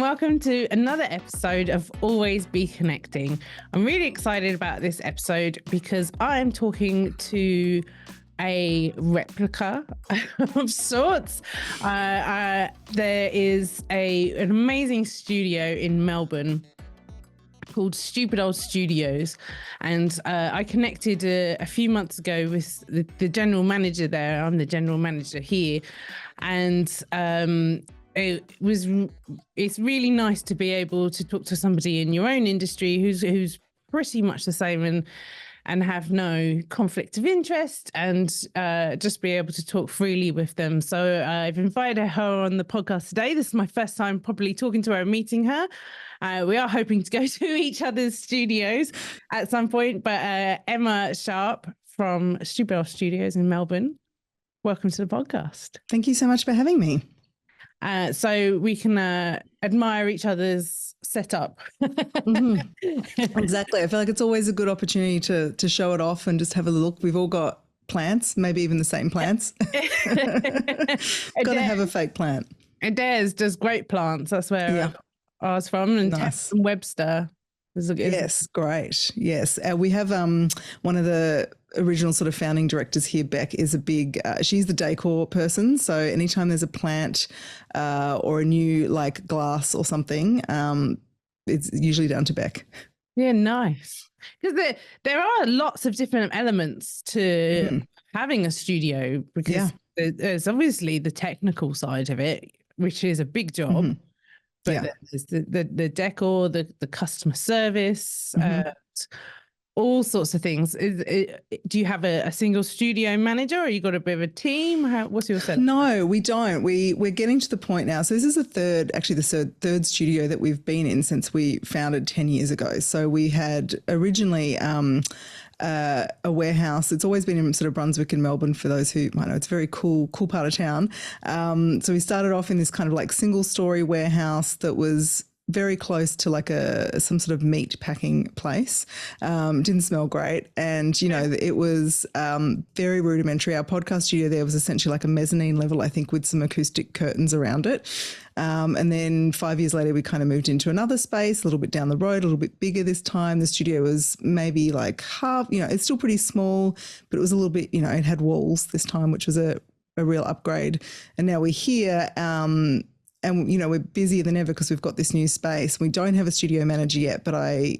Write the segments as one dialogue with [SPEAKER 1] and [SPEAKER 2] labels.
[SPEAKER 1] welcome to another episode of Always Be Connecting. I'm really excited about this episode because I am talking to a replica of sorts. There is an amazing studio in Melbourne called Stupid Old Studios, and I connected a few months ago with the general manager there. I'm the general manager here, and it's really nice to be able to talk to somebody in your own industry who's pretty much the same and have no conflict of interest, and just be able to talk freely with them. So I've invited her on the podcast today. This is my first time probably talking to her and meeting her. We are hoping to go to each other's studios at some point, but Emma Sharp from Stupid Old Studios in Melbourne, welcome to the podcast.
[SPEAKER 2] Thank you so much for having me.
[SPEAKER 1] So we can admire each other's setup.
[SPEAKER 2] Mm-hmm. Exactly. I feel like it's always a good opportunity to show it off and just have a look. We've all got plants, maybe even the same plants. Got to have a fake plant.
[SPEAKER 1] Adair's does great plants. That's where I was from. And
[SPEAKER 2] nice.
[SPEAKER 1] Tess Webster.
[SPEAKER 2] Yes, great. Yes. We have one of the original sort of founding directors here, Beck, is a big, she's the decor person. So anytime there's a plant or a new like glass or something, it's usually down to Beck.
[SPEAKER 1] Yeah, nice. Because there are lots of different elements to having a studio, because there's obviously the technical side of it, which is a big job. Mm-hmm. But there's the decor, the customer service, all sorts of things. Do you have a single studio manager, or you got a bit of a team? What's your setup?
[SPEAKER 2] No, we don't. We're getting to the point now. So this is the third studio that we've been in since we founded 10 years ago. So we had originally a warehouse. It's always been in sort of Brunswick and Melbourne, for those who might know. It's a very cool part of town. So we started off in this kind of like single story warehouse that was very close to like some sort of meat packing place. Didn't smell great. And, you know, it was very rudimentary. Our podcast studio there was essentially like a mezzanine level, I think, with some acoustic curtains around it. And then 5 years later, we kind of moved into another space, a little bit down the road, a little bit bigger this time. The studio was maybe like half, you know, it's still pretty small, but it was a little bit, you know, it had walls this time, which was a real upgrade. And now we're here, and, you know, we're busier than ever because we've got this new space. We don't have a studio manager yet, but I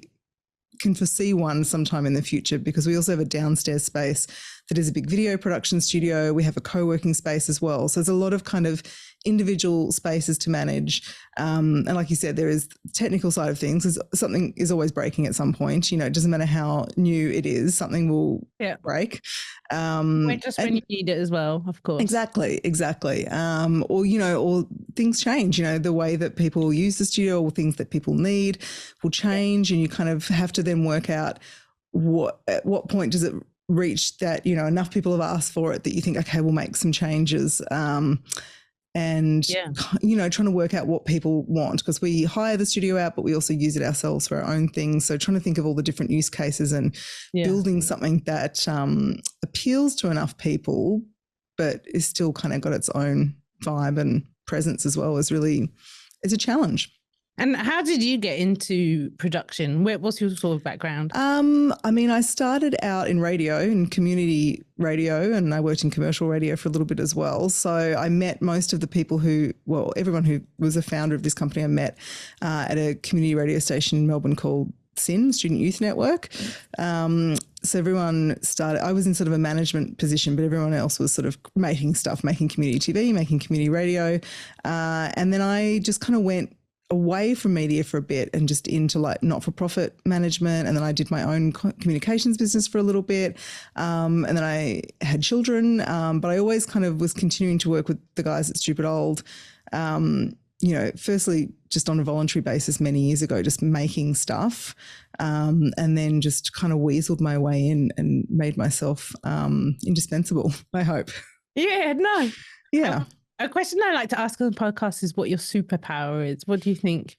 [SPEAKER 2] can foresee one sometime in the future, because we also have a downstairs space that is a big video production studio. We have a co-working space as well. So there's a lot of kind of individual spaces to manage. And like you said, there is the technical side of things. Something is always breaking at some point. You know, it doesn't matter how new it is, something will break.
[SPEAKER 1] When you need it as well, of course.
[SPEAKER 2] Exactly. Or, you know, or things change, you know, the way that people use the studio or things that people need will change, and you kind of have to then work out at what point does it reach that, you know, enough people have asked for it that you think, okay, we'll make some changes. You know, trying to work out what people want, because we hire the studio out, but we also use it ourselves for our own things. So trying to think of all the different use cases and building something that appeals to enough people, but is still kind of got its own vibe and presence as well, is a challenge.
[SPEAKER 1] And how did you get into production? What's your sort of background?
[SPEAKER 2] I mean, I started out in radio, in community radio, and I worked in commercial radio for a little bit as well. So I met most of the people everyone who was a founder of this company I met at a community radio station in Melbourne called SYN, Student Youth Network. So everyone started, I was in sort of a management position, but everyone else was sort of making community TV, making community radio. And then I just kind of went away from media for a bit and just into like not-for-profit management. And then I did my own communications business for a little bit. And then I had children, but I always kind of was continuing to work with the guys at Stupid Old, you know, firstly, just on a voluntary basis many years ago, just making stuff, and then just kind of weaseled my way in and made myself indispensable, I hope.
[SPEAKER 1] Yeah, no.
[SPEAKER 2] Yeah.
[SPEAKER 1] A question I like to ask on the podcast is what your superpower is. What do you think?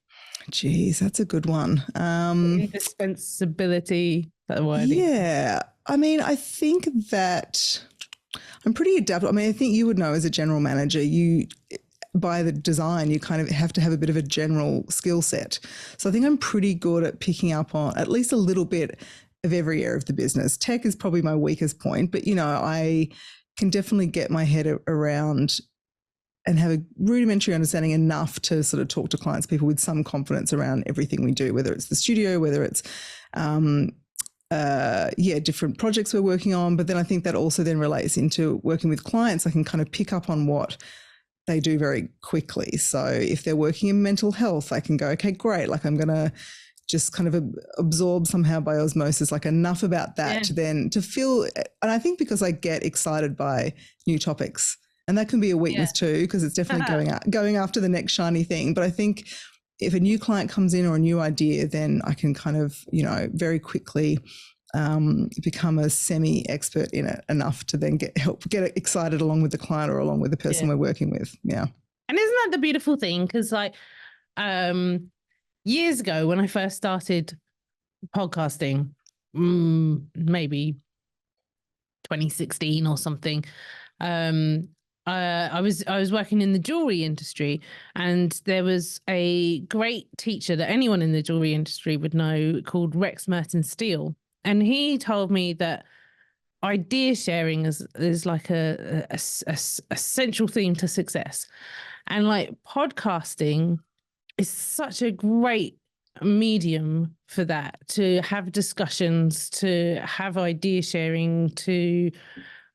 [SPEAKER 2] Geez, that's a good one.
[SPEAKER 1] Indispensability, that word.
[SPEAKER 2] Yeah. I mean, I think that I'm pretty adaptable. I mean, I think you would know as a general manager, by the design, you kind of have to have a bit of a general skill set. So I think I'm pretty good at picking up on at least a little bit of every area of the business. Tech is probably my weakest point, but, I can definitely get my head around and have a rudimentary understanding enough to sort of talk to clients, people with some confidence around everything we do, whether it's the studio, whether it's different projects we're working on. But then I think that also then relates into working with clients. I can kind of pick up on what they do very quickly. So if they're working in mental health, I can go, okay, great. Like I'm going to just kind of absorb somehow by osmosis, like enough about that to then to feel. And I think because I get excited by new topics, and that can be a weakness too, because it's definitely going after the next shiny thing. But I think if a new client comes in or a new idea, then I can kind of, very quickly become a semi-expert in it enough to then get excited along with the client or along with the person we're working with. Yeah.
[SPEAKER 1] And isn't that the beautiful thing? Because years ago when I first started podcasting, maybe 2016 or something, I was working in the jewelry industry, and there was a great teacher that anyone in the jewelry industry would know called Rex Merton Steele. And he told me that idea sharing is like a central theme to success. And like podcasting is such a great medium for that, to have discussions, to have idea sharing, to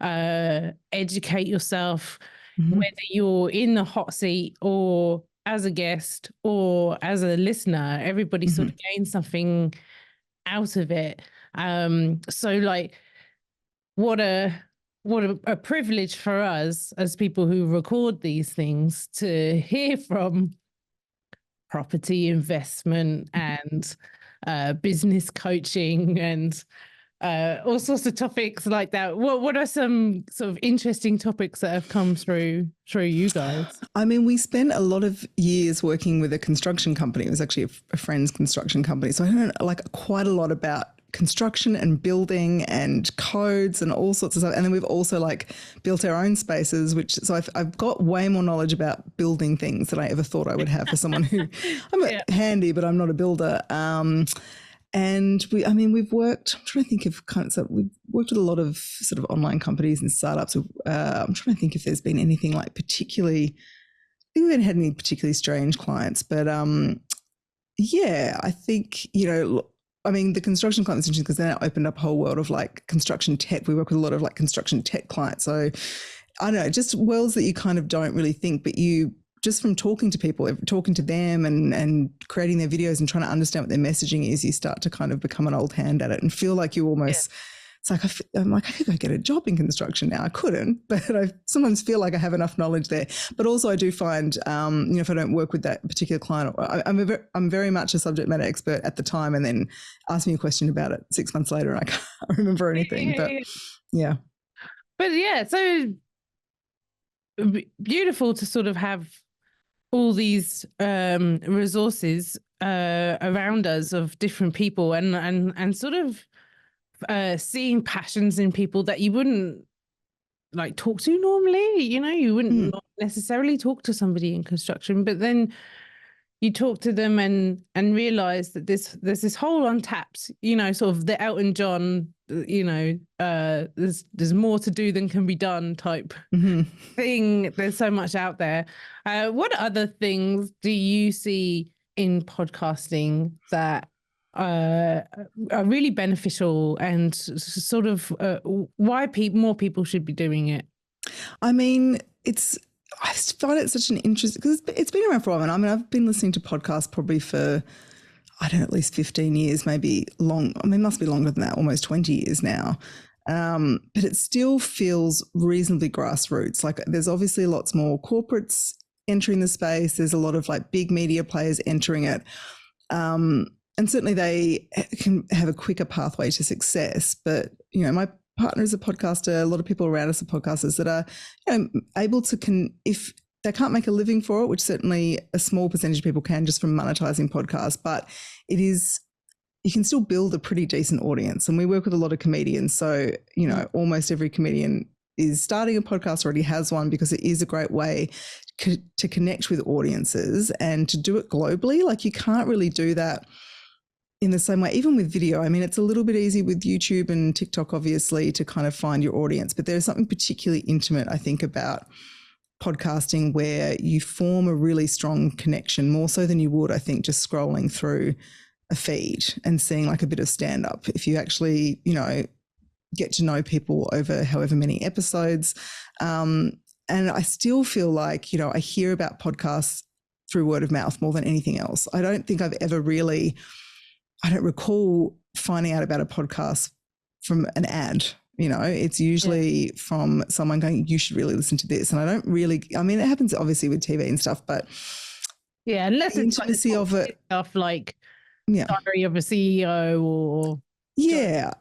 [SPEAKER 1] educate yourself, whether you're in the hot seat or as a guest or as a listener. Everybody sort of gains something out of it. So like what a privilege for us as people who record these things to hear from property investment and business coaching and all sorts of topics like that. What are some sort of interesting topics that have come through you guys?
[SPEAKER 2] I mean, we spent a lot of years working with a construction company. It was actually a friend's construction company. So I know like quite a lot about construction and building and codes and all sorts of stuff. And then we've also like built our own spaces, so I've got way more knowledge about building things than I ever thought I would have for someone who I'm handy, but I'm not a builder. And we've worked, I'm trying to think of we've worked with a lot of sort of online companies and startups. I'm trying to think if there's been anything like particularly, I think we haven't had any particularly strange clients, but I think, the construction clients interesting because then it opened up a whole world of like construction tech. We work with a lot of like construction tech clients. So I don't know, just worlds that you kind of don't really think, but you just from talking to people, talking to them and creating their videos and trying to understand what their messaging is, you start to kind of become an old hand at it and feel like you almost, it's like, I'm like, I could go get a job in construction now. I couldn't, but I sometimes feel like I have enough knowledge there. But also I do find, if I don't work with that particular client, I'm very much a subject matter expert at the time, and then ask me a question about it 6 months later and I can't remember anything. But yeah.
[SPEAKER 1] But yeah, so beautiful to sort of have all these resources around us of different people and sort of seeing passions in people that you wouldn't like talk to normally. You wouldn't not necessarily talk to somebody in construction, but then you talk to them and realize that there's this whole untapped, sort of the Elton John, there's more to do than can be done type thing. There's so much out there. What other things do you see in podcasting that are really beneficial and sort of why more people should be doing it?
[SPEAKER 2] I mean, I find it such an interest because it's been around for a while. I mean, I've been listening to podcasts probably for, I don't know, at least 15 years, maybe long. I mean, it must be longer than that, almost 20 years now. But it still feels reasonably grassroots. Like there's obviously lots more corporates entering the space. There's a lot of like big media players entering it. And certainly they can have a quicker pathway to success. But, my partner is a podcaster. A lot of people around us are podcasters that are able to, if they can't make a living for it, which certainly a small percentage of people can just from monetizing podcasts, but you can still build a pretty decent audience. And we work with a lot of comedians. So, almost every comedian is starting a podcast, already has one, because it is a great way to connect with audiences and to do it globally. Like, you can't really do that in the same way, even with video. I mean, it's a little bit easy with YouTube and TikTok, obviously, to kind of find your audience, but there's something particularly intimate, I think, about podcasting where you form a really strong connection, more so than you would, I think, just scrolling through a feed and seeing like a bit of stand up. If you actually, you know, get to know people over however many episodes. And I still feel like, you know, I hear about podcasts through word of mouth more than anything else. I don't think I've ever really, I don't recall finding out about a podcast from an ad. You know, it's usually from someone going, you should really listen to this. And I don't really, I mean, it happens obviously with TV and stuff, but
[SPEAKER 1] unless
[SPEAKER 2] the
[SPEAKER 1] it's
[SPEAKER 2] intimacy of it,
[SPEAKER 1] stuff like Diary of a CEO or
[SPEAKER 2] yeah,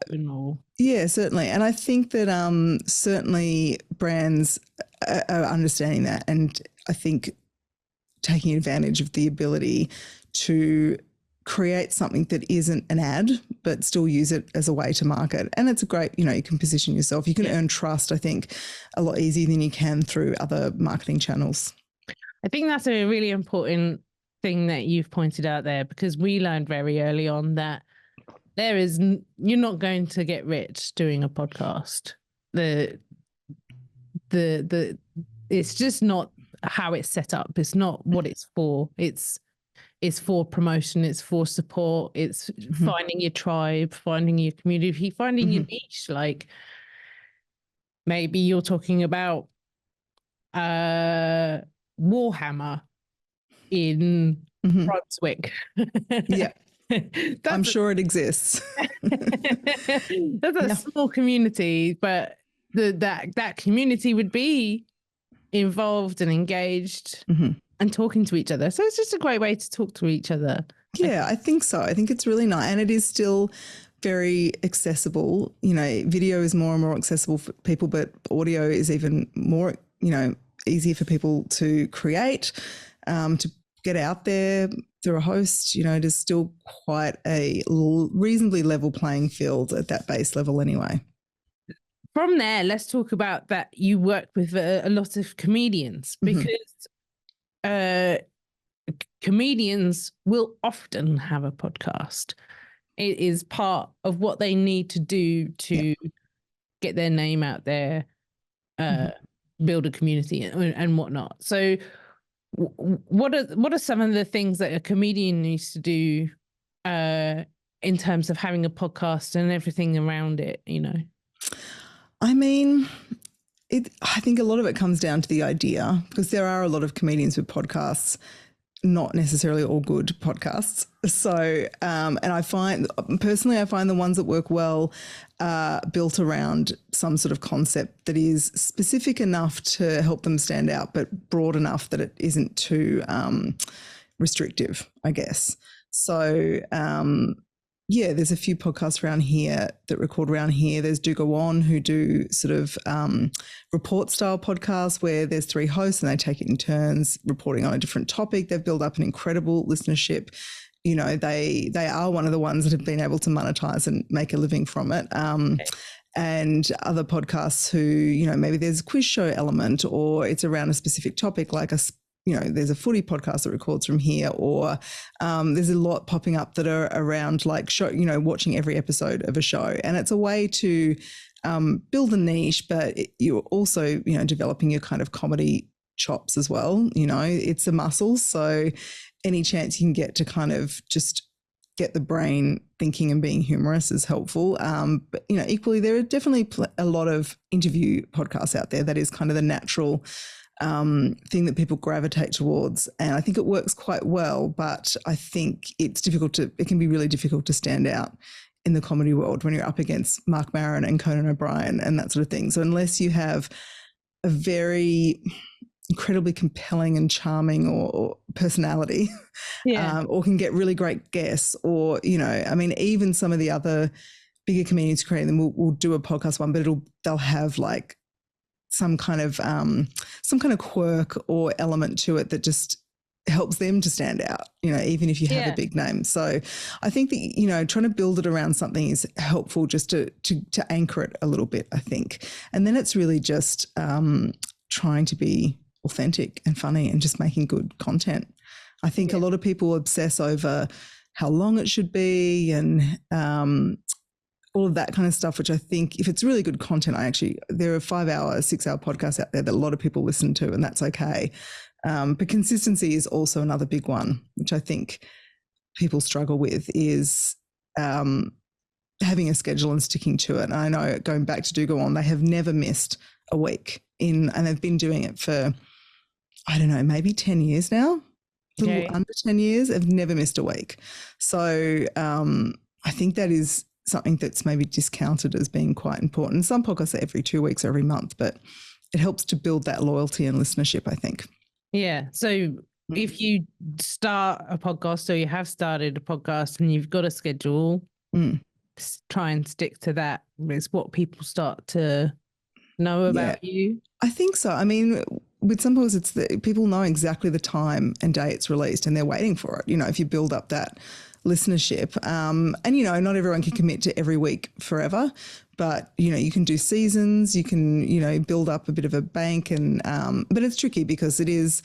[SPEAKER 2] certainly. And I think that certainly brands are understanding that, and I think taking advantage of the ability to create something that isn't an ad, but still use it as a way to market. And it's a great, you know, you can position yourself. You can earn trust, I think, a lot easier than you can through other marketing channels.
[SPEAKER 1] I think that's a really important thing that you've pointed out there, because we learned very early on that you're not going to get rich doing a podcast. It's just not how it's set up. It's not what it's for. It's for promotion. It's for support. It's finding your tribe, finding your community, finding your niche. Like, maybe you're talking about Warhammer in Brunswick.
[SPEAKER 2] Yeah. I'm sure it exists.
[SPEAKER 1] That's a small community, but that community would be involved and engaged and talking to each other. So it's just a great way to talk to each other.
[SPEAKER 2] Yeah, I think so. I think it's really nice. And it is still very accessible. You know, video is more and more accessible for people, but audio is even more, you know, easier for people to create, to get out there through a host. You know, it is still quite a reasonably level playing field at that base level anyway.
[SPEAKER 1] From there, let's talk about that you work with a lot of comedians, because comedians will often have a podcast. It is part of what they need to do to get their name out there, build a community and whatnot. So what are some of the things that a comedian needs to do in terms of having a podcast and everything around it, you know?
[SPEAKER 2] I mean, I think a lot of it comes down to the idea, because there are a lot of comedians with podcasts, not necessarily all good podcasts. So, and I find the ones that work well built around some sort of concept that is specific enough to help them stand out, but broad enough that it isn't too restrictive, I guess. So, yeah, there's a few podcasts around here that record around here. There's Do Go On, who do sort of report style podcasts where there's 3 hosts and they take it in turns reporting on a different topic. They've built up an incredible listenership. You know, they are one of the ones that have been able to monetize and make a living from it. And other podcasts who, you know, maybe there's a quiz show element, or it's around a specific topic, like there's a footy podcast that records from here, or there's a lot popping up that are around like watching every episode of a show. And it's a way to build a niche, but you're also, developing your kind of comedy chops as well. It's a muscle. So any chance you can get to kind of just get the brain thinking and being humorous is helpful. But, equally, there are definitely a lot of interview podcasts out there that is kind of the natural thing that people gravitate towards. And I think it works quite well, but I think it can be really difficult to stand out in the comedy world when you're up against Mark Maron and Conan O'Brien and that sort of thing. So unless you have a very incredibly compelling and charming or personality, or can get really great guests, or, even some of the other bigger comedians creating them will do a podcast one, but they'll have like some kind of quirk or element to it that just helps them to stand out, even if you have a big name. So I think that, trying to build it around something is helpful, just to anchor it a little bit, I think. And then it's really just trying to be authentic and funny and just making good content. I think a lot of people obsess over how long it should be and all of that kind of stuff, which I think if it's really good content, there are 5-hour, 6-hour podcasts out there that a lot of people listen to, and that's okay. But consistency is also another big one, which I think people struggle with, is having a schedule and sticking to it. And I know, going back to Do Go On, they have never missed a week and they've been doing it for, I don't know, maybe 10 years now. A little under 10 years, they've never missed a week. So I think that is something that's maybe discounted as being quite important. Some podcasts are every 2 weeks or every month, but it helps to build that loyalty and listenership, I think.
[SPEAKER 1] Yeah. So if you start a podcast, or you have started a podcast and you've got a schedule, try and stick to that. It's what people start to know about you. I
[SPEAKER 2] think so. I mean, with some podcasts, it's that people know exactly the time and day it's released and they're waiting for it. If you build up that listenership, and not everyone can commit to every week forever, but you can do seasons, you can build up a bit of a bank, and but it's tricky because it is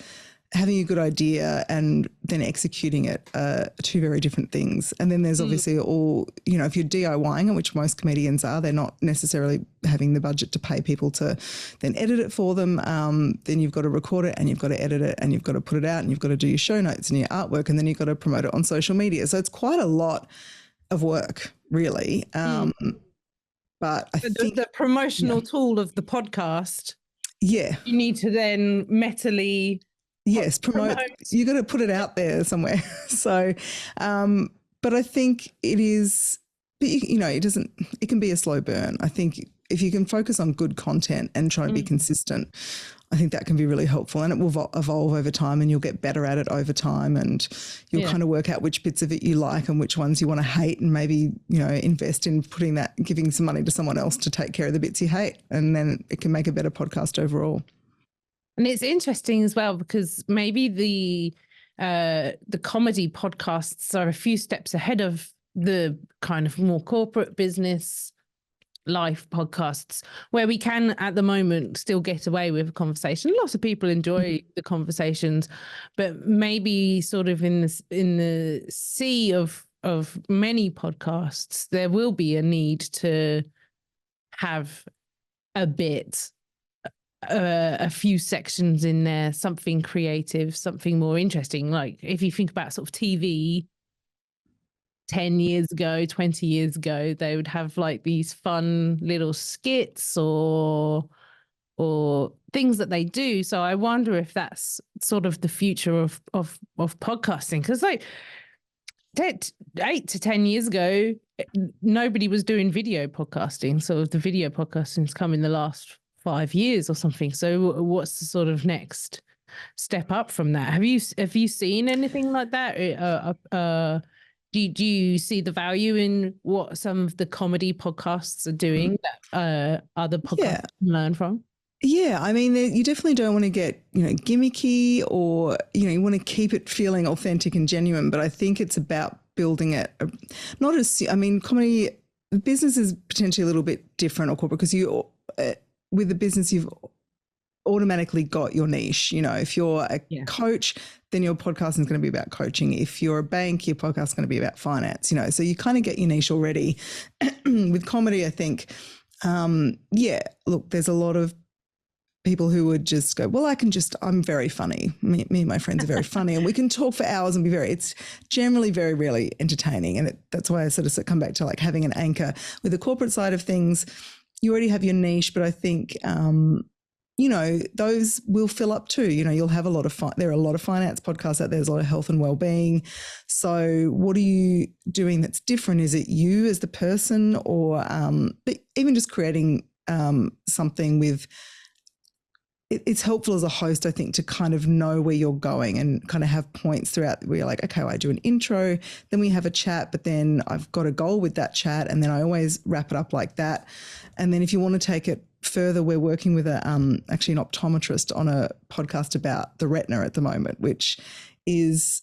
[SPEAKER 2] having a good idea and then executing it, two very different things. And then there's obviously all, if you're DIYing it, which most comedians are, they're not necessarily having the budget to pay people to then edit it for them. Then you've got to record it and you've got to edit it and you've got to put it out and you've got to do your show notes and your artwork, and then you've got to promote it on social media. So it's quite a lot of work, really. But I think
[SPEAKER 1] the promotional tool of the podcast, you need to then mentally
[SPEAKER 2] promote. You got to put it out there somewhere. So, but I think it is, but it can be a slow burn. I think if you can focus on good content and try to be consistent, I think that can be really helpful, and it will evolve over time, and you'll get better at it over time, and you'll kind of work out which bits of it you like and which ones you want to hate, and maybe, invest in giving some money to someone else to take care of the bits you hate, and then it can make a better podcast overall.
[SPEAKER 1] And it's interesting as well, because maybe the comedy podcasts are a few steps ahead of the kind of more corporate business life podcasts, where we can at the moment still get away with a conversation. Lots of people enjoy the conversations, but maybe sort of in the sea of many podcasts, there will be a need to have a bit, a few sections in there, something creative, something more interesting. Like if you think about sort of TV 10 years ago, 20 years ago, they would have like these fun little skits or things that they do. So I wonder if that's sort of the future of podcasting, because like 8 to 10 years ago, nobody was doing video podcasting. So the video podcasting's come in the last 5 years or something. So what's the sort of next step up from that? Have you seen anything like that? Do you see the value in what some of the comedy podcasts are doing that other podcasts can learn from?
[SPEAKER 2] Yeah, I mean, you definitely don't want to get, gimmicky, or, you want to keep it feeling authentic and genuine. But I think it's about building it, comedy business is potentially a little bit different, or corporate, because with the business, you've automatically got your niche. If you're a coach, then your podcast is going to be about coaching. If you're a bank, your podcast is going to be about finance, so you kind of get your niche already. With comedy, I think, look, there's a lot of people who would just go, well, I'm very funny. Me and my friends are very funny, and we can talk for hours and it's generally very rarely entertaining. And that's why I sort of come back to like having an anchor. With the corporate side of things, you already have your niche, but I think, those will fill up too. You'll have a lot of there are a lot of finance podcasts out there. There's a lot of health and well-being. So what are you doing that's different? Is it you as the person, or but even just creating something with, it's helpful as a host, I think, to kind of know where you're going and kind of have points throughout where you're like, okay, well, I do an intro, then we have a chat, but then I've got a goal with that chat, and then I always wrap it up like that. And then if you want to take it further, we're working with actually an optometrist on a podcast about the retina at the moment, which is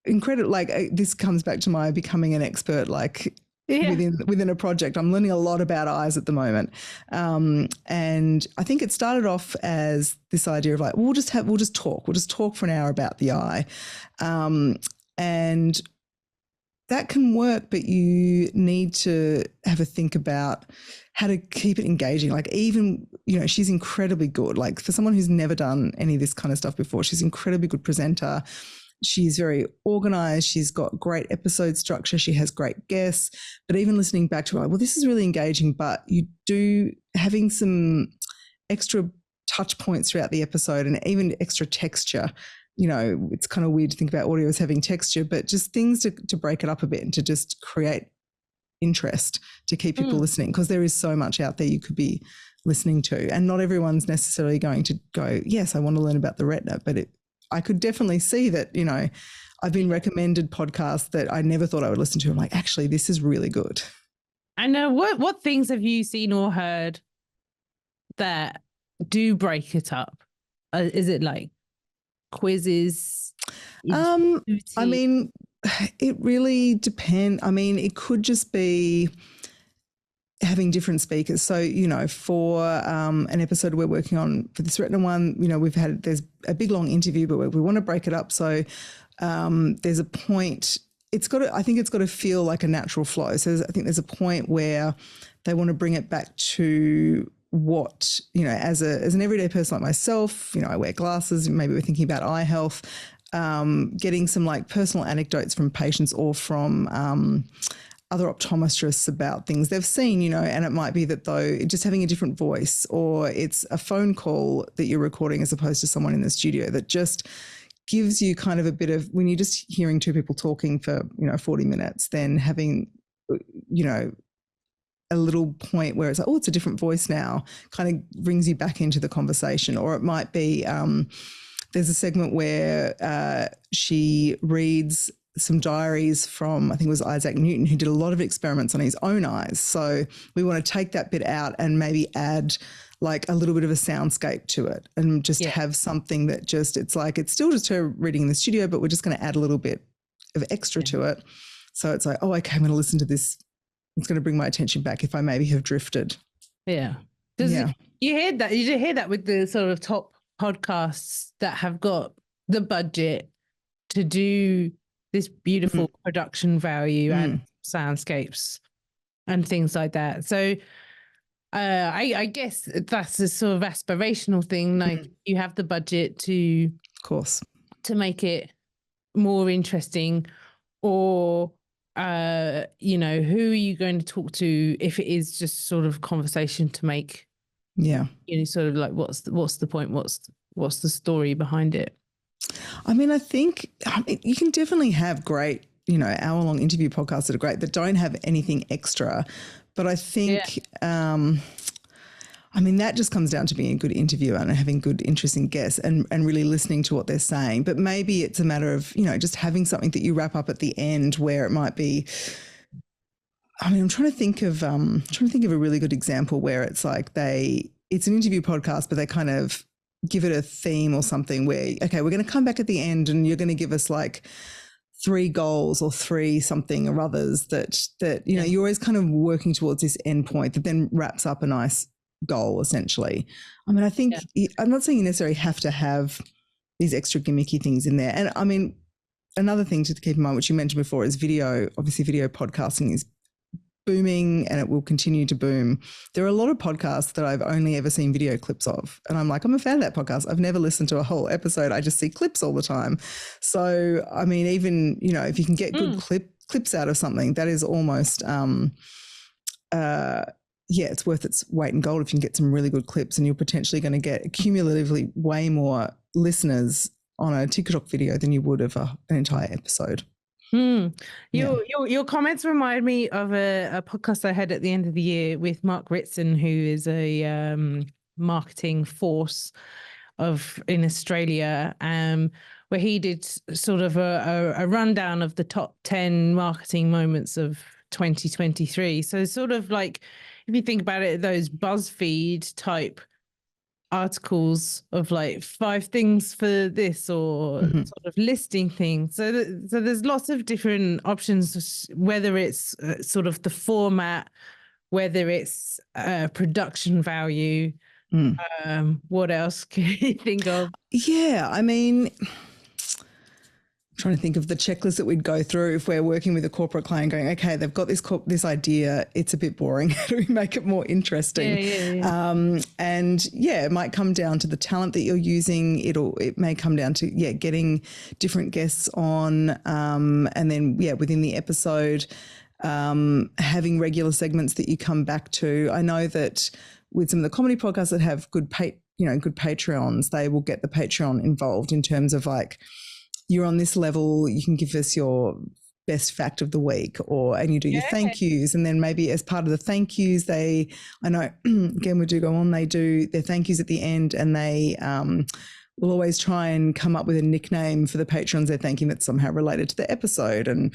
[SPEAKER 2] incredible. Like this comes back to my becoming an expert, like within a project. I'm learning a lot about eyes at the moment. And I think it started off as this idea of like, we'll just talk for an hour about the eye. And that can work, but you need to have a think about how to keep it engaging. Like even, she's incredibly good. Like for someone who's never done any of this kind of stuff before, she's an incredibly good presenter. She's very organized. She's got great episode structure. She has great guests. But even listening back to her, well, this is really engaging, but having some extra touch points throughout the episode and even extra texture. It's kind of weird to think about audio as having texture, but just things to break it up a bit and to just create interest to keep people listening, because there is so much out there you could be listening to. And not everyone's necessarily going to go, yes, I want to learn about the retina, but I could definitely see that, I've been recommended podcasts that I never thought I would listen to. I'm like, actually, this is really good.
[SPEAKER 1] I know. What things have you seen or heard that do break it up? Is it like quizzes?
[SPEAKER 2] I mean, it really depends. I mean, it could just be having different speakers. So, for an episode we're working on for this retina one, there's a big long interview, but we want to break it up. So there's a point, I think it's got to feel like a natural flow. So I think there's a point where they want to bring it back to what, as an everyday person like myself, I wear glasses, maybe we're thinking about eye health, getting some like personal anecdotes from patients or from other optometrists about things they've seen, and it might be that though just having a different voice, or it's a phone call that you're recording as opposed to someone in the studio, that just gives you kind of a bit of, when you're just hearing two people talking for, 40 minutes, then having, a little point where it's like, oh, it's a different voice now, kind of brings you back into the conversation. Or it might be, there's a segment where she reads some diaries from, I think it was Isaac Newton, who did a lot of experiments on his own eyes. So we want to take that bit out and maybe add like a little bit of a soundscape to it, and just have something that just, it's still just her reading in the studio, but we're just going to add a little bit of extra to it. So it's like, oh, okay, I'm going to listen to this. It's going to bring my attention back if I maybe have drifted.
[SPEAKER 1] Yeah. You hear that? You hear that with the sort of top podcasts that have got the budget to do this beautiful production value and soundscapes and things like that. So I guess that's a sort of aspirational thing. Like you have the budget to,
[SPEAKER 2] of course,
[SPEAKER 1] to make it more interesting, or who are you going to talk to if it is just sort of conversation to make? Sort of like what's the point? What's the story behind it?
[SPEAKER 2] I mean, I think you can definitely have great, hour-long interview podcasts that are great, that don't have anything extra. But I think, that just comes down to being a good interviewer and having good, interesting guests and really listening to what they're saying. But maybe it's a matter of, just having something that you wrap up at the end where it might be, I'm trying to think of a really good example where it's like it's an interview podcast, but they kind of give it a theme or something where, okay, we're going to come back at the end and you're going to give us like 3 goals or 3 something or others that you're always kind of working towards this end point that then wraps up a nice goal essentially. I think I'm not saying you necessarily have to have these extra gimmicky things in there. And another thing to keep in mind, which you mentioned before, is video. Obviously video podcasting is booming and it will continue to boom. There are a lot of podcasts that I've only ever seen video clips of. And I'm like, I'm a fan of that podcast. I've never listened to a whole episode. I just see clips all the time. So, even, if you can get good clips out of something, that is almost, it's worth its weight in gold if you can get some really good clips, and you're potentially going to get cumulatively way more listeners on a TikTok video than you would of an entire episode.
[SPEAKER 1] Your comments remind me of a podcast I had at the end of the year with Mark Ritson, who is a marketing force in Australia, where he did sort of a rundown of the top 10 marketing moments of 2023. So sort of like, if you think about it, those BuzzFeed type articles of like 5 things for this, or sort of listing things. So there's lots of different options, whether it's sort of the format, whether it's production value. What else can you think of?
[SPEAKER 2] Yeah, I mean, trying to think of the checklist that we'd go through if we're working with a corporate client going, okay, they've got this idea, it's a bit boring. How do we make it more interesting? And it might come down to the talent that you're using. It may come down to, getting different guests on. And then, within the episode, having regular segments that you come back to. I know that with some of the comedy podcasts that have good Patreons, they will get the Patreon involved in terms of like, you're on this level, you can give us your best fact of the week, and you do your thank yous. And then maybe as part of the thank yous, I know, again, we do go on, they do their thank yous at the end, and they will always try and come up with a nickname for the patrons they're thanking that's somehow related to the episode. And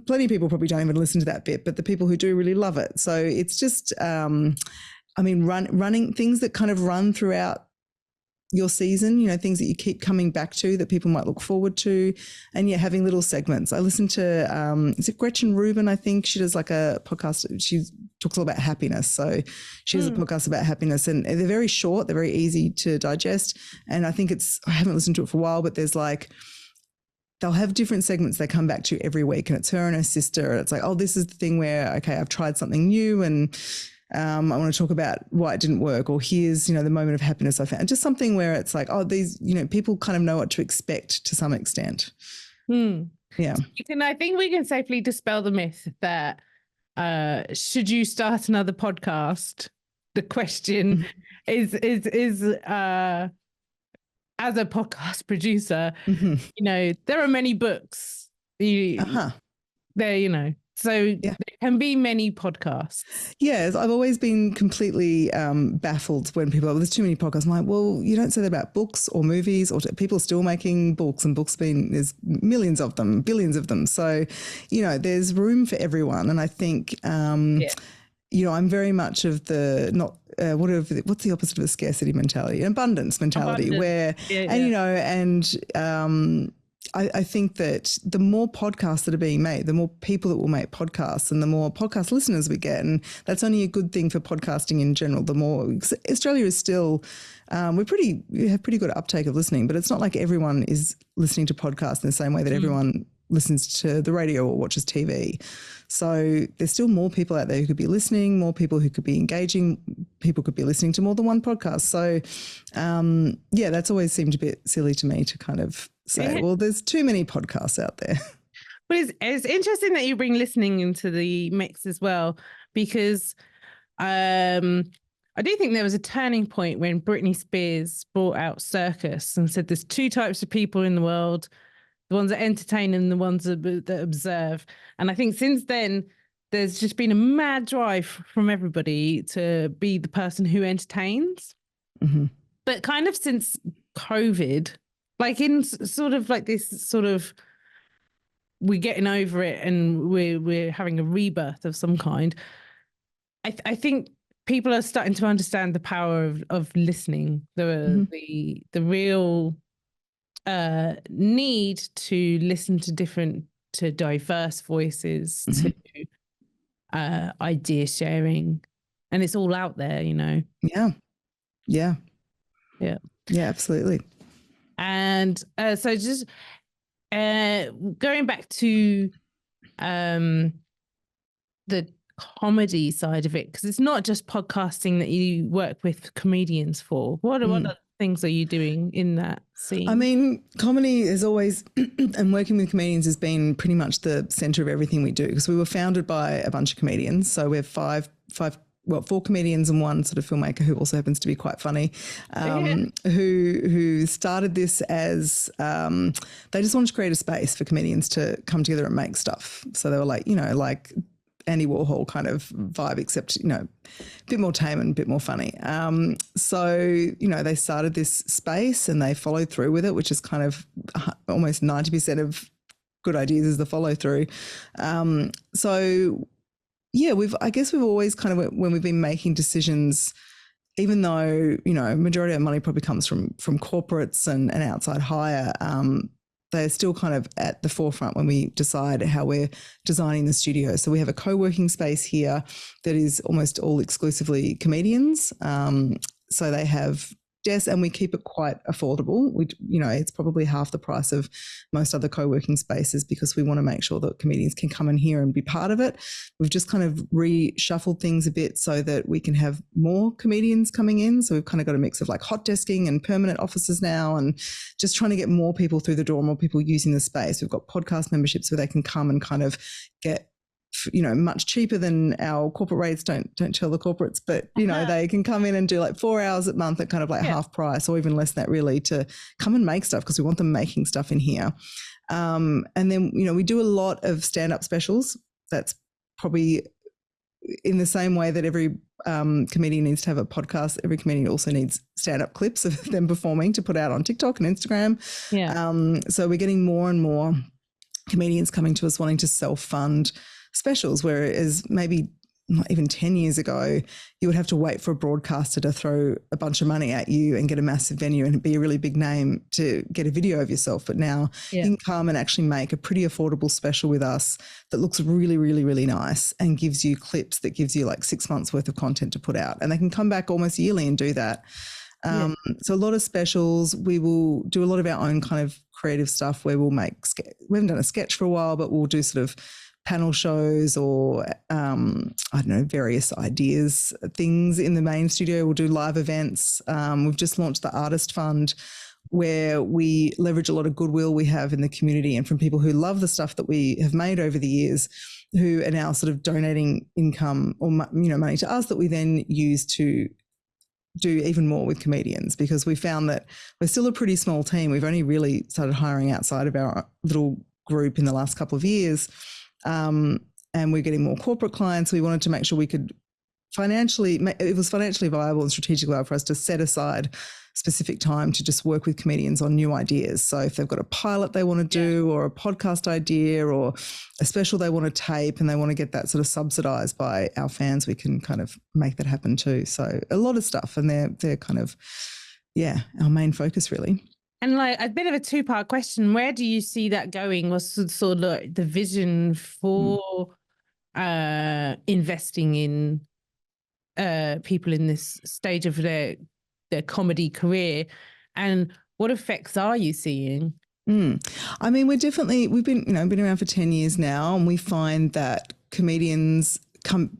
[SPEAKER 2] plenty of people probably don't even listen to that bit, but the people who do really love it. So it's just, running things that kind of run throughout your season, things that you keep coming back to that people might look forward to, and having little segments. I listen to is it Gretchen Rubin? I think she does like a podcast. She talks all about happiness, so she has a podcast about happiness, and they're very short, they're very easy to digest. And I think I haven't listened to it for a while, but there's like, they'll have different segments they come back to every week, and it's her and her sister, and it's like, oh, this is the thing where, okay, I've tried something new, and I want to talk about why it didn't work, or here's, the moment of happiness I found. Just something where it's like, oh, these, people kind of know what to expect to some extent. Yeah.
[SPEAKER 1] I think we can safely dispel the myth that should you start another podcast, the question is as a podcast producer, there are many books. So there can be many podcasts. Yes,
[SPEAKER 2] I've always been completely baffled when people are, there's too many podcasts. I'm like, well, you don't say that about books or movies, or people are still making books, and there's millions of them, billions of them. So, there's room for everyone. And I think, I'm very much of the what's the opposite of a scarcity mentality? An abundance mentality, where, I think that the more podcasts that are being made, the more people that will make podcasts, and the more podcast listeners we get. And that's only a good thing for podcasting in general. The more, Australia is still, we have pretty good uptake of listening, but it's not like everyone is listening to podcasts in the same way that everyone listens to the radio or watches TV. So there's still more people out there who could be listening, more people who could be engaging, people could be listening to more than one podcast. So, that's always seemed a bit silly to me to kind of say, well, there's too many podcasts out there.
[SPEAKER 1] But it's interesting that you bring listening into the mix as well, because I do think there was a turning point when Britney Spears brought out Circus and said there's 2 types of people in the world, the ones that entertain and the ones that observe. And I think since then, there's just been a mad drive from everybody to be the person who entertains. But kind of since COVID, like in sort of like this sort of, we're getting over it and we're having a rebirth of some kind. I think people are starting to understand the power of listening, the real need to listen to diverse voices, to idea sharing, and it's all out there,
[SPEAKER 2] Yeah, absolutely.
[SPEAKER 1] And so just going back to the comedy side of it, because it's not just podcasting that you work with comedians for. What other things are you doing in that scene?
[SPEAKER 2] I mean, comedy is always, and working with comedians has been pretty much the centre of everything we do, because we were founded by a bunch of comedians. So we have 4 comedians and one sort of filmmaker who also happens to be quite funny, who started this as they just wanted to create a space for comedians to come together and make stuff. So they were like, like Andy Warhol kind of vibe, except, a bit more tame and a bit more funny. So, they started this space and they followed through with it, which is kind of almost 90% of good ideas is the follow through. So, I guess we've always kind of, when we've been making decisions even though, you know, majority of money probably comes from corporates and outside hire, they're still kind of at the forefront when we decide how we're designing the studio. So we have a co-working space here that is almost all exclusively comedians. So they have desks, and we keep it quite affordable. We, you know, it's probably half the price of most other co-working spaces because we want to make sure that comedians can come in here and be part of it. We've just kind of reshuffled things a bit so that we can have more comedians coming in. So we've kind of got a mix of like hot desking and permanent offices now, and just trying to get more people through the door, more people using the space. We've got podcast memberships where they can come and kind of get, you know, much cheaper than our corporate rates. Don't tell the corporates, but you know, they can come in and do like 4 hours a month at kind of like half price, or even less than that, really, to come and make stuff, because we want them making stuff in here. And then, you know, we do a lot of stand-up specials. That's probably in the same way that every comedian needs to have a podcast, every comedian also needs stand-up clips of them performing to put out on TikTok and Instagram. So we're getting more and more comedians coming to us wanting to self-fund specials, whereas maybe not even 10 years ago, you would have to wait for a broadcaster to throw a bunch of money at you and get a massive venue and be a really big name to get a video of yourself. But now you can come and actually make a pretty affordable special with us that looks really, really, really nice and gives you clips that gives you like 6 months worth of content to put out. And they can come back almost yearly and do that. So a lot of specials. We will do a lot of our own kind of creative stuff where we'll make, we haven't done a sketch for a while, but we'll do sort of panel shows or, I don't know, various ideas, things in the main studio. We'll do live events. We've just launched the Artist Fund, where we leverage a lot of goodwill we have in the community and from people who love the stuff that we have made over the years, who are now sort of donating income or, you know, money to us that we then use to do even more with comedians, because we found that we're still a pretty small team. We've only really started hiring outside of our little group in the last couple of years. And we're getting more corporate clients. We wanted to make sure we could it was financially viable and strategically viable for us to set aside specific time to just work with comedians on new ideas. So if they've got a pilot they want to do, or a podcast idea, or a special they want to tape and they want to get that sort of subsidized by our fans, we can kind of make that happen too. So a lot of stuff, and they're kind of, our main focus really.
[SPEAKER 1] And like a bit of a two-part question, where do you see that going? What's sort of like the vision for investing in people in this stage of their comedy career, and what effects are you seeing?
[SPEAKER 2] I mean, we've been around for 10 years now, and we find that comedians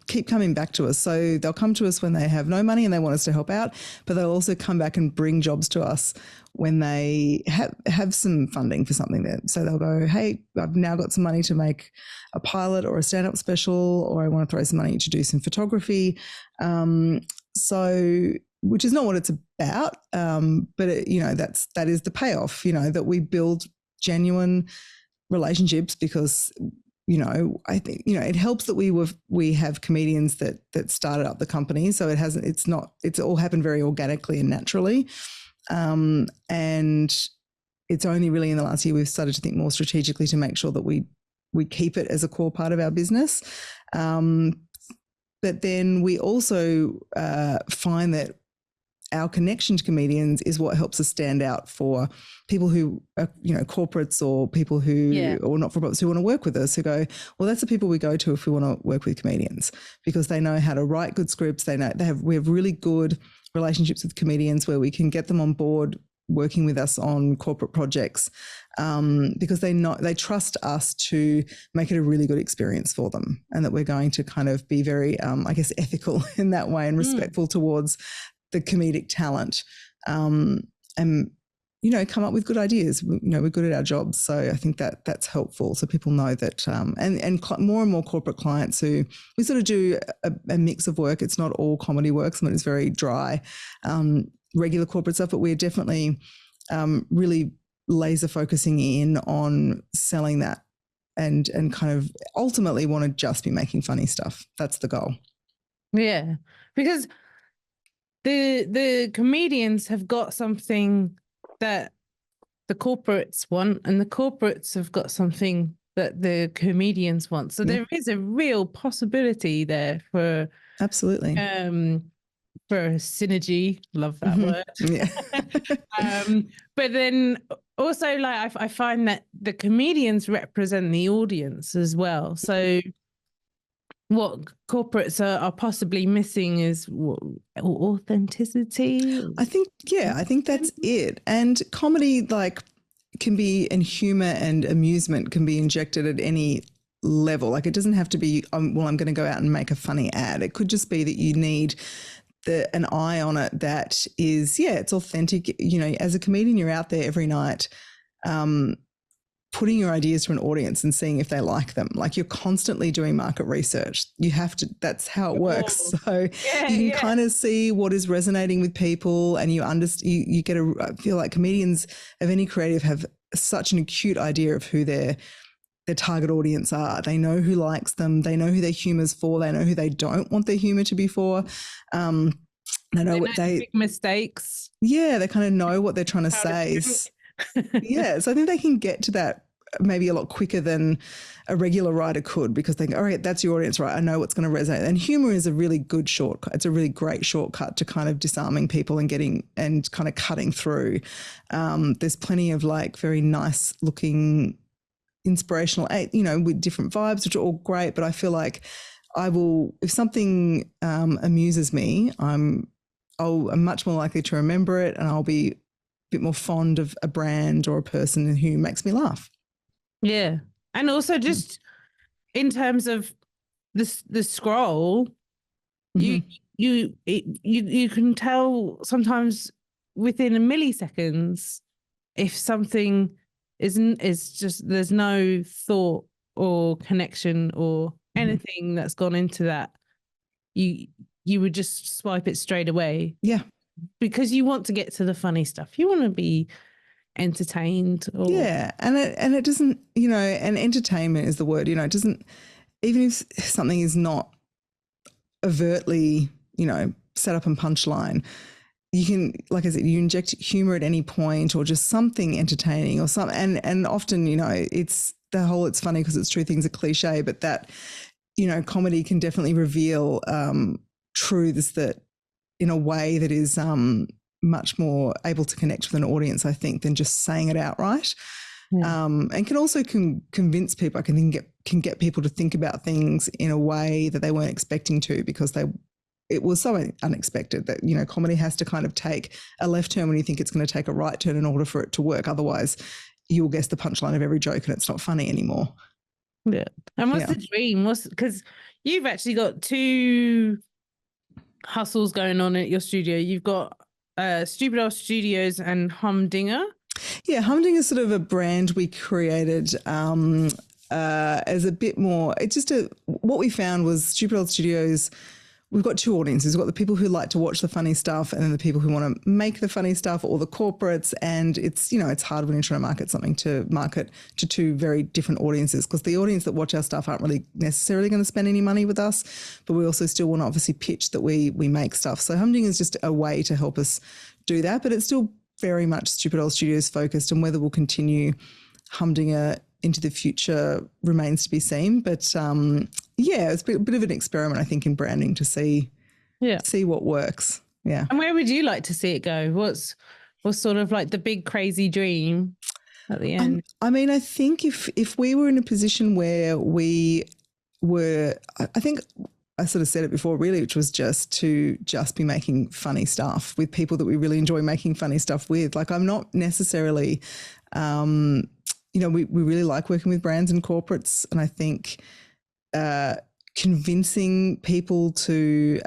[SPEAKER 2] keep coming back to us. So they'll come to us when they have no money and they want us to help out, but they'll also come back and bring jobs to us when they have some funding for something there. So they'll go, hey, I've now got some money to make a pilot or a stand-up special, or I want to throw some money to do some photography. So, which is not what it's about, but that is the payoff, that we build genuine relationships, because I think it helps that we have comedians that started up the company, so it's all happened very organically and naturally, and it's only really in the last year we've started to think more strategically to make sure that we keep it as a core part of our business. But then we also find that our connection to comedians is what helps us stand out for people who are, corporates or people who, or not-for-profits who want to work with us, who go, well, that's the people we go to if we want to work with comedians, because they know how to write good scripts. We have really good relationships with comedians where we can get them on board working with us on corporate projects, because they trust us to make it a really good experience for them, and that we're going to kind of be very, ethical in that way and respectful towards the comedic talent, and come up with good ideas. We're good at our jobs, so I think that's helpful. So people know that, and more and more corporate clients who we sort of do a mix of work. It's not all comedy work. Some of it is very dry, regular corporate stuff, but we're definitely really laser focusing in on selling that, and kind of ultimately want to just be making funny stuff. That's the goal.
[SPEAKER 1] Yeah, because the comedians have got something that the corporates want, and the corporates have got something that the comedians want. So there is a real possibility there for
[SPEAKER 2] absolutely
[SPEAKER 1] for synergy. Love that word.
[SPEAKER 2] Yeah.
[SPEAKER 1] But then also, like, I find that the comedians represent the audience as well. So what corporates are possibly missing is authenticity.
[SPEAKER 2] I think that's it. And comedy, like, can be, and humor and amusement can be injected at any level. Like, it doesn't have to be, I'm going to go out and make a funny ad. It could just be that you need an eye on it that is, it's authentic. You know, as a comedian, you're out there every night, putting your ideas to an audience and seeing if they like them. Like, you're constantly doing market research. You have to, that's how it works. So you can kind of see what is resonating with people, and you get I feel like comedians of any creative have such an acute idea of who their target audience are. They know who likes them. They know who their humor's for. They know who they don't want their humor to be for. They know what
[SPEAKER 1] big mistakes.
[SPEAKER 2] Yeah, they kind of know what they're trying to say. Yeah, so I think they can get to that maybe a lot quicker than a regular writer could, because they go, all right, that's your audience, right? I know what's going to resonate. And humor is a really good shortcut. It's a really great shortcut to kind of disarming people and kind of cutting through. There's plenty of like very nice looking inspirational, with different vibes, which are all great. But I feel like if something amuses me, I'm much more likely to remember it, and I'll be a bit more fond of a brand or a person who makes me laugh.
[SPEAKER 1] Yeah. And also just in terms of the scroll, you can tell sometimes within milliseconds if something is just, there's no thought or connection or anything that's gone into that. You would just swipe it straight away.
[SPEAKER 2] Yeah.
[SPEAKER 1] Because you want to get to the funny stuff. You want to be entertained.
[SPEAKER 2] And it doesn't, and entertainment is the word, it doesn't, even if something is not overtly, set up and punchline, you can, like I said, you inject humor at any point or just something entertaining or something. And often, it's the whole, it's funny because it's true things are cliche, but that, comedy can definitely reveal truths that in a way that is much more able to connect with an audience, I think, than just saying it outright. Yeah. And can also convince people. I can get people to think about things in a way that they weren't expecting to, because it was so unexpected that, comedy has to kind of take a left turn when you think it's going to take a right turn in order for it to work. Otherwise, you'll guess the punchline of every joke and it's not funny anymore.
[SPEAKER 1] Yeah. And what's the dream? Because you've actually got two hustles going on at your studio. You've got Stupid Old Studios and Humdinger.
[SPEAKER 2] Yeah, Humdinger is sort of a brand we created as a bit more. It's just what we found was Stupid Old Studios. We've got two audiences. We've got the people who like to watch the funny stuff, and then the people who want to make the funny stuff, or the corporates. And it's, it's hard when you're trying to market something to market to two very different audiences, because the audience that watch our stuff aren't really necessarily going to spend any money with us, but we also still want to obviously pitch that we make stuff. So Humdinger is just a way to help us do that, but it's still very much Stupid Old Studios focused, and whether we'll continue Humdinger into the future remains to be seen. But it's a bit of an experiment, I think, in branding to see what works. Yeah.
[SPEAKER 1] And where would you like to see it go? What's sort of like the big crazy dream at the end?
[SPEAKER 2] I mean, I think if we were in a position where we were, I think I sort of said it before, really, which was just be making funny stuff with people that we really enjoy making funny stuff with. Like, I'm not necessarily, we really like working with brands and corporates, and I think convincing people to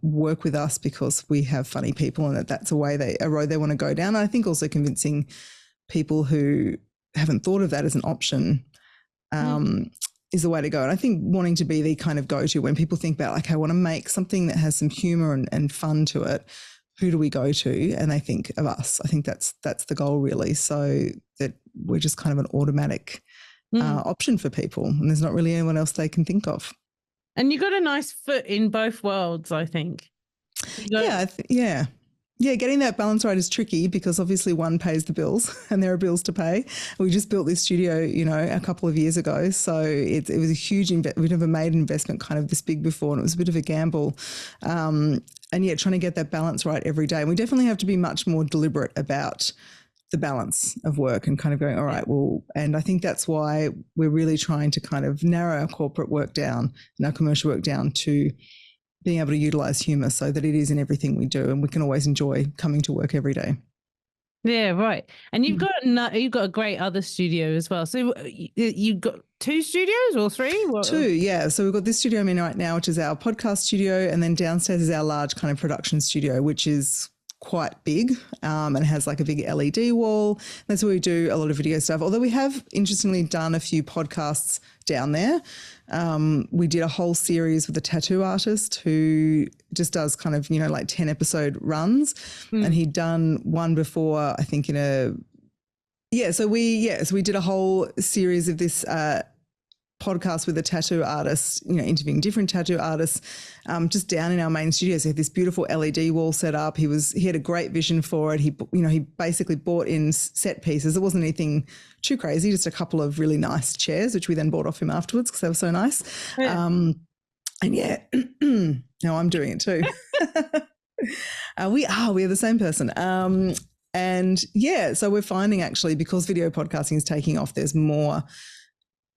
[SPEAKER 2] work with us because we have funny people and that's a road they want to go down. And I think also convincing people who haven't thought of that as an option is the way to go. And I think wanting to be the kind of go-to when people think about, like, I want to make something that has some humor and fun to it, who do we go to? And they think of us. I think that's the goal, really, so that we're just kind of an automatic option for people, and there's not really anyone else they can think of.
[SPEAKER 1] And you got a nice foot in both worlds, I think.
[SPEAKER 2] Yeah. Yeah, getting that balance right is tricky because obviously one pays the bills and there are bills to pay. We just built this studio, a couple of years ago. So it was a huge we've never made an investment kind of this big before, and it was a bit of a gamble. And yet trying to get that balance right every day. And we definitely have to be much more deliberate about the balance of work and kind of going, all right, well, and I think that's why we're really trying to kind of narrow our corporate work down and our commercial work down to being able to utilize humour so that it is in everything we do, and we can always enjoy coming to work every day.
[SPEAKER 1] Yeah, right. And you've got a great other studio as well. So you've got 2 studios or 3? What?
[SPEAKER 2] 2, yeah. So we've got this studio I'm in right now, which is our podcast studio, and then downstairs is our large kind of production studio, which is quite big and has like a big LED wall. That's where we do a lot of video stuff. Although we have interestingly done a few podcasts down there. We did a whole series with a tattoo artist who just does kind of, like 10 episode runs. And he'd done one before, I think so we did a whole series of this podcast with a tattoo artist, interviewing different tattoo artists, just down in our main studio. So he had this beautiful LED wall set up. He had a great vision for it. He basically bought in set pieces. It wasn't anything too crazy, just a couple of really nice chairs, which we then bought off him afterwards because they were so nice. Yeah. Now I'm doing it too. We are the same person. So we're finding actually, because video podcasting is taking off, there's more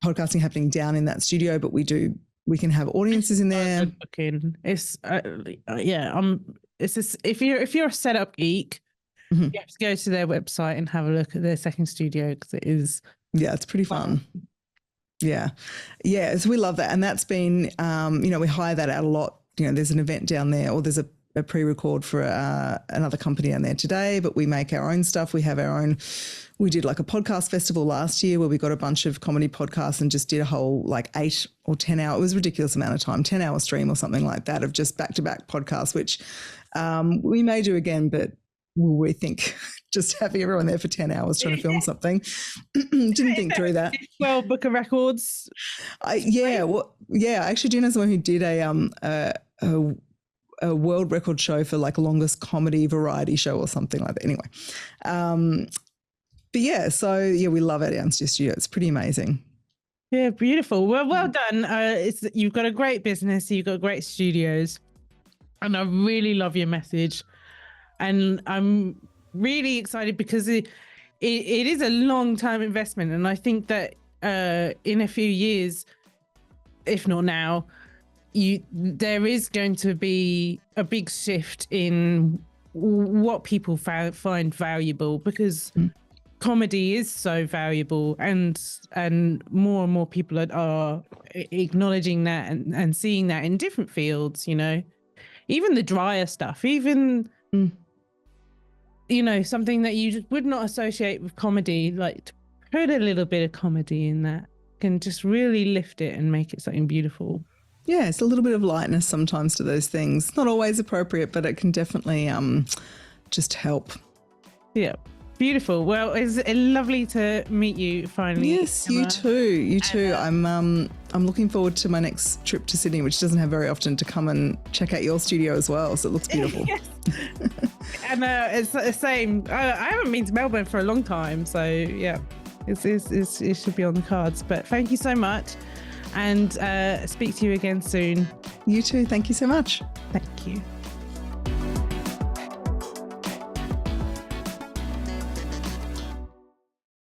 [SPEAKER 2] podcasting happening down in that studio, but we can have audiences in there.
[SPEAKER 1] It's just, if you're a setup geek, you have to go to their website and have a look at their second studio, because it is
[SPEAKER 2] it's pretty fun. Yeah, so we love that, and that's been we hire that out a lot. There's an event down there, or there's a pre-record for another company down there today, but we make our own stuff. We have our own. We did like a podcast festival last year where we got a bunch of comedy podcasts and just did a whole like 8 or 10 hour, it was a ridiculous amount of time, 10 hour stream or something like that of just back-to-back podcasts, which we may do again, but we'll rethink just having everyone there for 10 hours trying to film something. Didn't think through that.
[SPEAKER 1] Well, Book of Records.
[SPEAKER 2] I actually do know someone who did a world record show for like longest comedy variety show or something like that. Anyway, we love our downstairs studio. It's pretty amazing.
[SPEAKER 1] Yeah, beautiful. Well done. You've got a great business. You've got great studios, and I really love your message. And I'm really excited because it is a long-term investment, and I think that in a few years, if not now, there is going to be a big shift in what people find valuable, because comedy is so valuable, and more people are acknowledging that and seeing that in different fields, even the drier stuff, even something that you just would not associate with comedy, like to put a little bit of comedy in that can just really lift it and make it something beautiful.
[SPEAKER 2] Yeah, it's a little bit of lightness sometimes to those things. Not always appropriate, but it can definitely just help. Yeah.
[SPEAKER 1] Beautiful. Well, it's lovely to meet you finally.
[SPEAKER 2] Yes, Emma. You too. I'm looking forward to my next trip to Sydney, which doesn't have very often, to come and check out your studio as well. So it looks beautiful.
[SPEAKER 1] Yes. And it's the same. I haven't been to Melbourne for a long time, so yeah, it should be on the cards. But thank you so much, and speak to you again soon.
[SPEAKER 2] You too. Thank you so much.
[SPEAKER 1] Thank you.